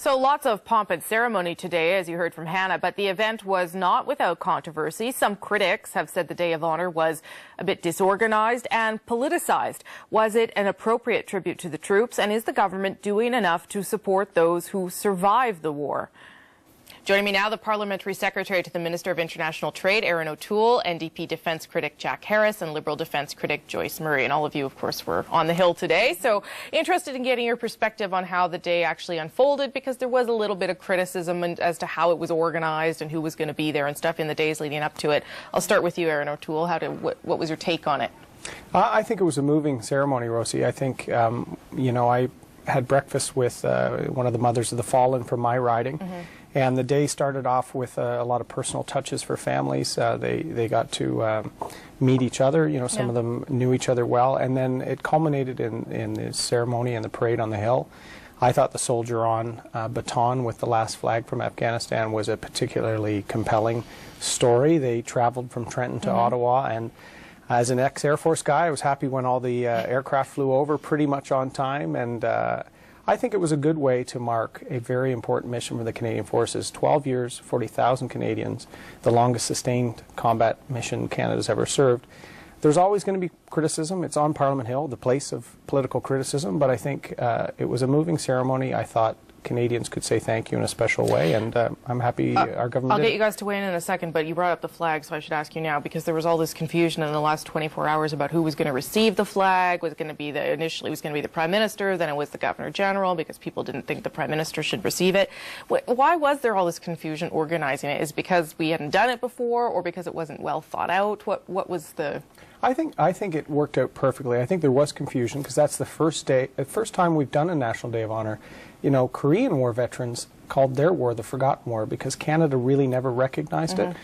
So lots of pomp and ceremony today, as you heard from Hannah, but the event was not without controversy. Some critics have said the Day of Honor was a bit disorganized and politicized. Was it an appropriate tribute to the troops, and is the government doing enough to support those who survived the war? Joining me now, the Parliamentary Secretary to the Minister of International Trade, Erin O'Toole, NDP Defence Critic Jack Harris, and Liberal Defence Critic Joyce Murray. And all of you, of course, were on the Hill today. So interested in getting your perspective on how the day actually unfolded, because there was a little bit of criticism as to how it was organized and who was going to be there and stuff in the days leading up to it. I'll start with you, Erin O'Toole. What was your take on it? I think it was a moving ceremony, Rosie. I think, I had breakfast with one of the mothers of the fallen from my riding. And the day started off with a lot of personal touches for families. They got to meet each other. Some of them knew each other well. And then it culminated in the ceremony and the parade on the Hill. I thought the soldier on baton with the last flag from Afghanistan was a particularly compelling story. They traveled from Trenton to Ottawa, and as an ex-Air Force guy, I was happy when all the aircraft flew over pretty much on time, and I think it was a good way to mark a very important mission for the Canadian Forces. 12 years, 40,000 Canadians, the longest sustained combat mission Canada's ever served. There's always going to be criticism. It's on Parliament Hill, the place of political criticism, but I think it was a moving ceremony. I thought Canadians could say thank you in a special way, and I'm happy our government I'll did. get you guys to weigh in a second, but you brought up the flag, so I should ask you now, because there was all this confusion in the last 24 hours about who was going to receive the flag. Was it going to be initially it was going to be the Prime Minister, then it was the Governor General, because people didn't think the Prime Minister should receive it. Why was there all this confusion organizing it? Is it because we hadn't done it before, or because it wasn't well thought out? What was the... I think it worked out perfectly. I think there was confusion because that's the first time we've done a National Day of Honor. Korean War veterans called their war the Forgotten War because Canada really never recognized it.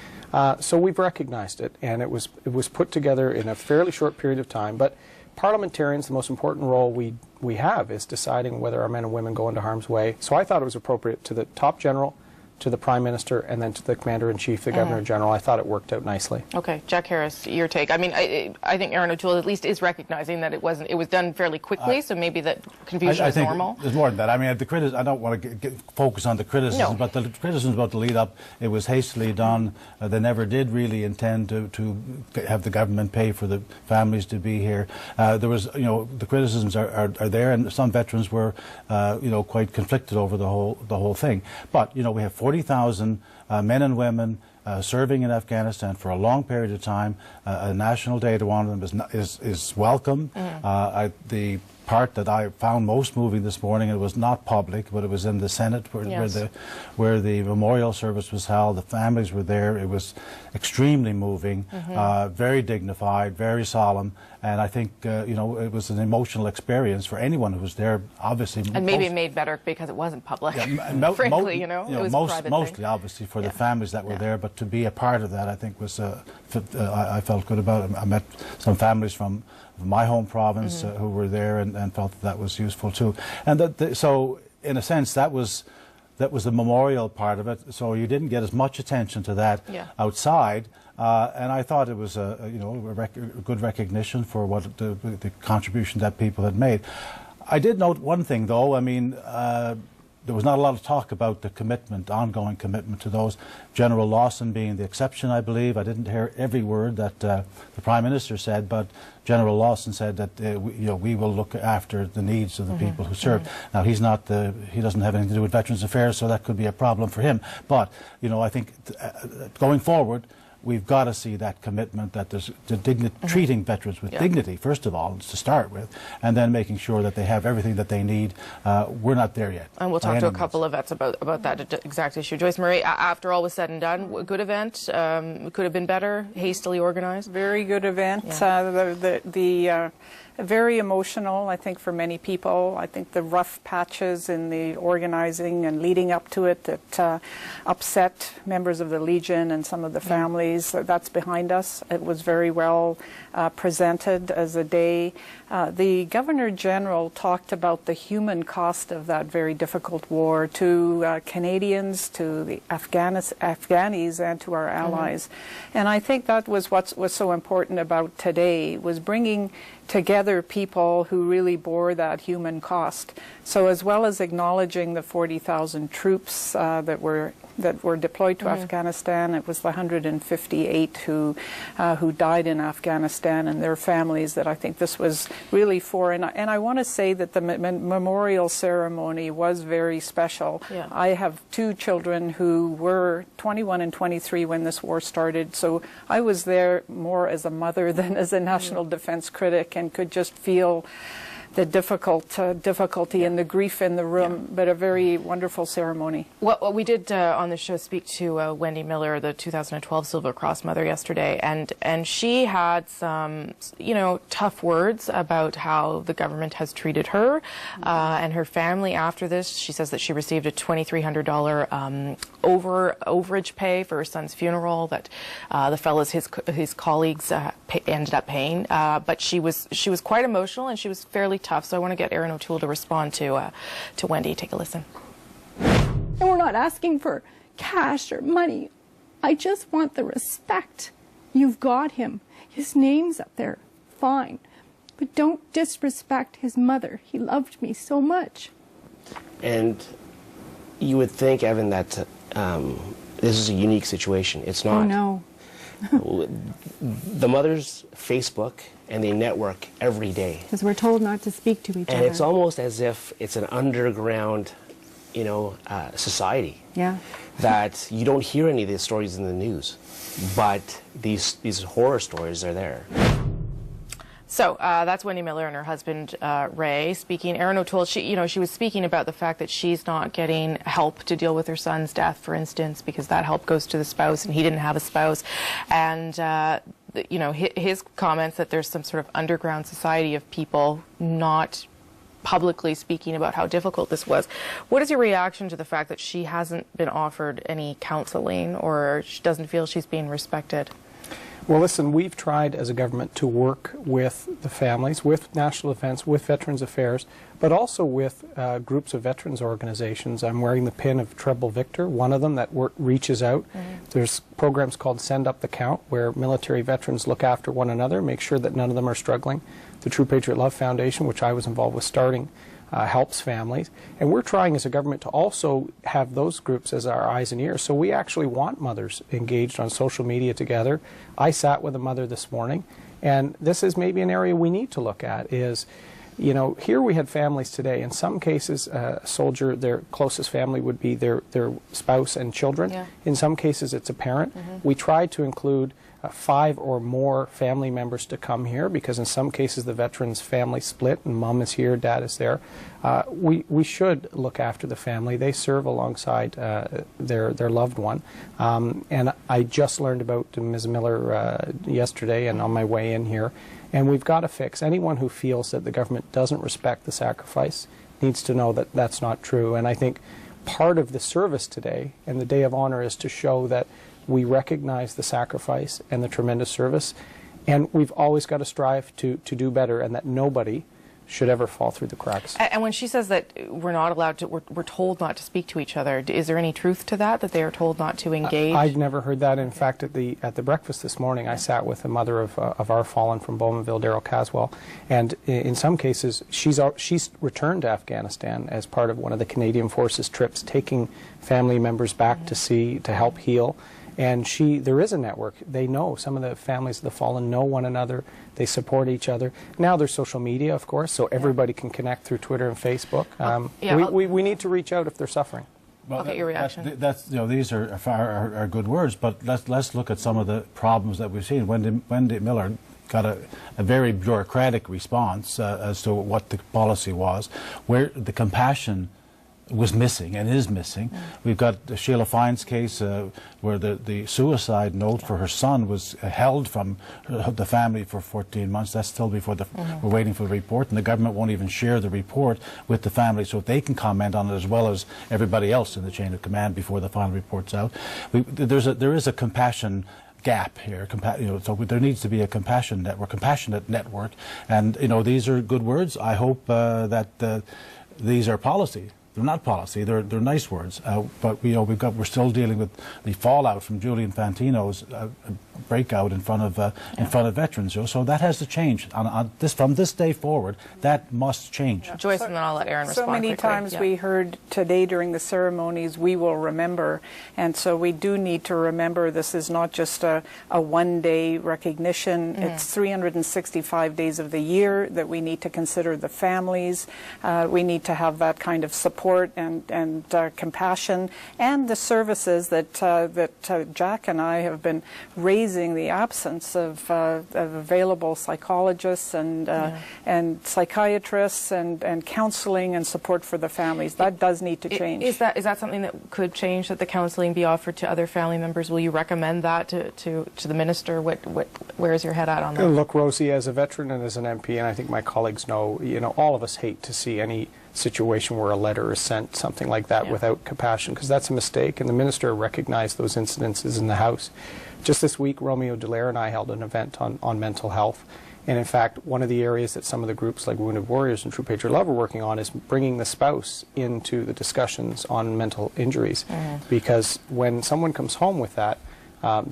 So we've recognized it, and it was put together in a fairly short period of time. But parliamentarians, the most important role we have is deciding whether our men and women go into harm's way. So I thought it was appropriate to the top general, to the Prime Minister, and then to the Commander-in-Chief, the Governor-General. I thought it worked out nicely. Okay, Jack Harris, your take. I mean, I think Erin O'Toole at least is recognizing that it was done fairly quickly, so maybe that confusion is normal. There's more than that. I mean, I don't want to focus on the criticism, but the criticisms about the lead-up, it was hastily done. They never did really intend to have the government pay for the families to be here. There was, the criticisms are there, and some veterans were, quite conflicted over the whole thing. But, we have 40,000 men and women serving in Afghanistan for a long period of time. A National Day to honor them is welcome. The part that I found most moving this morning, it was not public, but it was in the Senate where the memorial service was held. The families were there. It was extremely moving, very dignified, very solemn, and I think it was an emotional experience for anyone who was there. Obviously, and maybe made better because it wasn't public. Frankly, it was mostly obviously for the families that were there, but to be a part of that, I think was I felt good about it. I met some families from my home province who were there and felt that was useful too. And so, in a sense, that was the memorial part of it. So you didn't get as much attention to that outside. And I thought it was a good recognition for what the contribution that people had made. I did note one thing, though. I mean, there was not a lot of talk about the commitment, ongoing commitment to those. General Lawson being the exception, I believe. I didn't hear every word that the Prime Minister said, but General Lawson said that we will look after the needs of the people who served. Now he doesn't have anything to do with Veterans Affairs, so that could be a problem for him. But I think going forward, we've got to see that commitment that there's treating veterans with dignity, first of all, to start with, and then making sure that they have everything that they need. We're not there yet. And we'll talk to a couple of vets about that exact issue. Joyce Murray, after all was said and done, a good event, could have been better, hastily organized? Very good event. Very emotional, I think, for many people. I think the rough patches in the organizing and leading up to it that upset members of the Legion and some of the families. families. That's behind us. It was very well presented as a day. The Governor General talked about the human cost of that very difficult war to Canadians, to the Afghanis, and to our allies. And I think that was what was so important about today, was bringing together people who really bore that human cost. So as well as acknowledging the 40,000 troops that were deployed to Afghanistan, it was the 158 who died in Afghanistan and their families that I think this was really for. And I want to say that the memorial ceremony was very special. Yeah. I have two children who were 21 and 23 when this war started, so I was there more as a mother than as a national defense critic, and could just feel the difficulty and the grief in the room, but a very wonderful ceremony. Well, we did on the show speak to Wendy Miller, the 2012 Silver Cross mother, yesterday, and she had some, tough words about how the government has treated her and her family after this. She says that she received a $2,300 overage pay for her son's funeral that the fellows, his colleagues, ended up paying. But she was quite emotional, and she was fairly tough. So I want to get Erin O'Toole to respond to Wendy. Take a listen. And we're not asking for cash or money. I just want the respect. You've got him. His name's up there. Fine. But don't disrespect his mother. He loved me so much. And you would think, Evan, that this is a unique situation. It's not. Oh, no. The mothers Facebook and they network every day. Because we're told not to speak to each other. And it's almost as if it's an underground, society. Yeah. That you don't hear any of these stories in the news, but these horror stories are there. So that's Wendy Miller and her husband Ray speaking. Erin O'Toole, she was speaking about the fact that she's not getting help to deal with her son's death, for instance, because that help goes to the spouse, and he didn't have a spouse. And his comments that there's some sort of underground society of people not publicly speaking about how difficult this was. What is your reaction to the fact that she hasn't been offered any counseling, or she doesn't feel she's being respected? Well, listen, we've tried as a government to work with the families, with National Defense, with Veterans Affairs, but also with groups of veterans organizations. I'm wearing the pin of Treble Victor, one of them that reaches out. There's programs called Send Up the Count, where military veterans look after one another, make sure that none of them are struggling. The True Patriot Love Foundation, which I was involved with starting, helps families. And we're trying as a government to also have those groups as our eyes and ears. So we actually want mothers engaged on social media together. I sat with a mother this morning, and this is maybe an area we need to look at is, here we had families today. In some cases, a soldier, their closest family would be their spouse and children. Yeah. In some cases, it's a parent. We tried to include 5 or more family members to come here, because in some cases the veteran's family split and mom is here, dad is there. We should look after the family. They serve alongside their loved one. And I just learned about Ms. Miller yesterday and on my way in here. And we've got to fix. Anyone who feels that the government doesn't respect the sacrifice needs to know that that's not true. And I think part of the service today and the Day of Honor is to show that we recognize the sacrifice and the tremendous service, and we've always got to strive to do better, and that nobody should ever fall through the cracks. And when she says that we're not allowed to, we're told not to speak to each other, is there any truth to that they are told not to engage? I've never heard that. In fact, at the breakfast this morning, I sat with a mother of our fallen from Bowmanville, Daryl Caswell, and in some cases, she's returned to Afghanistan as part of one of the Canadian Forces trips, taking family members back to help heal. And there is a network. They know, some of the families of the fallen know one another. They support each other. Now there's social media, of course, so everybody can connect through Twitter and Facebook. We need to reach out if they're suffering. Well, I'll get your reaction. These are good words, but let's look at some of the problems that we've seen. Wendy Miller got a very bureaucratic response as to what the policy was, where the compassion was missing and is missing. We've got Sheila Fine's case where the suicide note for her son was held from the family for 14 months. That's still before we're waiting for the report, and the government won't even share the report with the family so they can comment on it as well as everybody else in the chain of command before the final report's out. There is a compassion gap here. So there needs to be a compassionate network, and these are good words. I hope that these are policy. They're not policy. They're nice words. But we're still dealing with the fallout from Julian Fantino's breakout in front of veterans. So that has to change. From this day forward, that must change. Joyce, and then I'll let Aaron respond. So many quickly. times we heard today during the ceremonies, we will remember, and so we do need to remember this is not just a one-day recognition. It's 365 days of the year that we need to consider the families. We need to have that kind of support and compassion, and the services that Jack and I have been raising the absence of available psychologists and psychiatrists and counseling and support for the families. That does need to change. Is that something that could change, that the counseling be offered to other family members? Will you recommend that to the minister? Where is your head at on that? Look, Rosie, as a veteran and as an MP, and I think my colleagues know, all of us hate to see any situation where a letter is sent, something like that, without compassion, because that's a mistake, and the minister recognized those incidences in the House. Just this week, Romeo Dallaire and I held an event on mental health, and in fact, one of the areas that some of the groups like Wounded Warriors and True Patriot Love are working on is bringing the spouse into the discussions on mental injuries, because when someone comes home with that,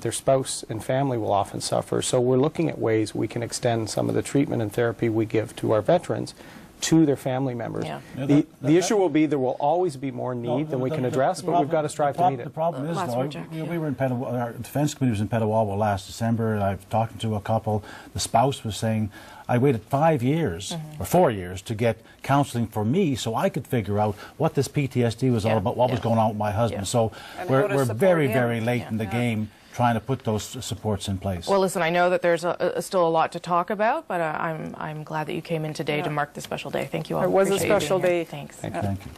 their spouse and family will often suffer. So we're looking at ways we can extend some of the treatment and therapy we give to our veterans to their family members. Yeah. The issue will be there will always be more need than we can address, but we've got to strive to meet it. The problem is, though, we were in our defence committee was in Petawawa last December, and I've talked to a couple. The spouse was saying, I waited 5 years or 4 years to get counselling for me so I could figure out what this PTSD was all about, what was going on with my husband. So we're very, very late in the game trying to put those supports in place. Well, listen, I know that there's still a lot to talk about, but I'm glad that you came in today to mark this special day. Thank you all. It was a special day. Thanks. Thank you.